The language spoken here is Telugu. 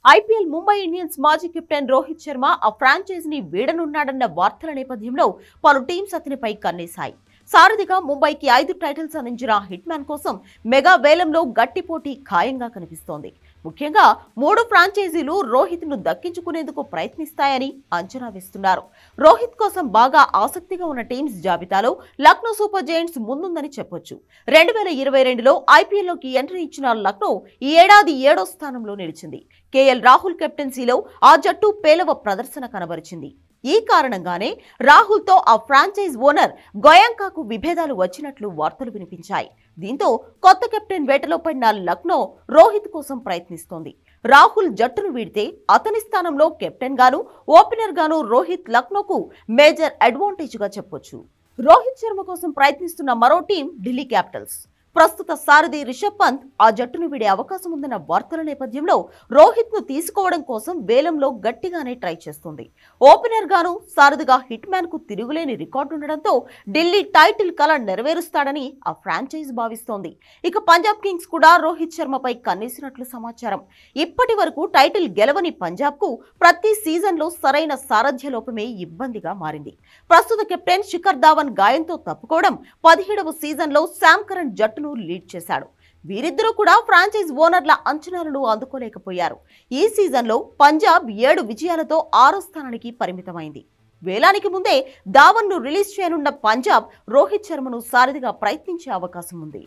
ఐపీఎల్ ముంబై ఇండియన్స్ మాజీ కెప్టెన్ రోహిత్ శర్మ ఆ ఫ్రాంచైజీని వీడనున్నాడన్న వార్తల నేపథ్యంలో పలు టీమ్స్ అతనిపై కన్నేశాయి. సారథిగా ముంబైకి 5 టైటిల్స్ అందించిన హిట్ మ్యాన్ కోసం మెగా వేలంలో గట్టి పోటీ ఖాయంగా కనిపిస్తోంది. ముఖ్యంగా 3 ఫ్రాంచైజీలు రోహిత్ ను దక్కించుకునేందుకు ప్రయత్నిస్తాయని అంచనా వేస్తున్నారు. రోహిత్ కోసం బాగా ఆసక్తిగా ఉన్న టీమ్స్ జాబితాలో లక్నో సూపర్ జైంట్స్ ముందుందని చెప్పొచ్చు. 2022లో ఐపీఎల్లోకి ఎంట్రీ ఇచ్చిన లక్నో ఈ ఏడాది 7వ స్థానంలో నిలిచింది. కేఎల్ రాహుల్ కెప్టెన్సీలో ఆ జట్టు పేలవ ప్రదర్శన కనబరిచింది. ఈ కారణంగానే రాహుల్ తో ఆ ఫ్రాంచైజ్ ఓనర్ గోయంకాకు విభేదాలు వచ్చినట్లు వార్తలు వినిపించాయి. దీంతో కొత్త కెప్టెన్ వేటలో పడిన లక్నో రోహిత్ కోసం ప్రయత్నిస్తోంది. రాహుల్ జట్టును వీడితే అతని స్థానంలో కెప్టెన్ గాను ఓపెనర్ గాను రోహిత్ లక్నోకు మేజర్ అడ్వాంటేజ్ గా చెప్పొచ్చు. రోహిత్ శర్మ కోసం ప్రయత్నిస్తున్న మరో టీం ఢిల్లీ క్యాపిటల్స్. ప్రస్తుత సారథి రిషబ్ పంత్ ఆ జట్టును వీడే అవకాశం ఉందన్న వార్తల నేపథ్యంలో రోహిత్ ను తీసుకోవడం కోసం వేలంలో గట్టిగానే ట్రై చేస్తుంది. ఓపెనర్ గాను సారథిగా హిట్ మ్యాన్ కు తిరుగులేని రికార్డు ఉండడంతో ఢిల్లీ టైటిల్ కల నెరవేరుస్తాడని ఆ ఫ్రాంచైజ్ భావిస్తోంది. ఇక పంజాబ్ కింగ్స్ కూడా రోహిత్ శర్మపై కన్నేసినట్లు సమాచారం. ఇప్పటి వరకు టైటిల్ గెలవని పంజాబ్ కు ప్రతి సీజన్ లో సరైన సారథ్య లోపమే ఇబ్బందిగా మారింది. ప్రస్తుత కెప్టెన్ శిఖర్ ధావన్ గాయంతో తప్పుకోవడం 17వ సీజన్ లో శామ్ కరణ్ జట్టు లీడ్ చేశాడు. వీరిద్దరూ కూడా ఫ్రాంచైజ్ ఓనర్ల అంచనాలను అందుకోలేకపోయారు. ఈ సీజన్లో పంజాబ్ 7 విజయాలతో 6వ స్థానానికి పరిమితమైంది. వేలానికి ముందే ధావన్ ను రిలీజ్ చేయనున్న పంజాబ్ రోహిత్ శర్మను సారథిగా ప్రయత్నించే అవకాశం ఉంది.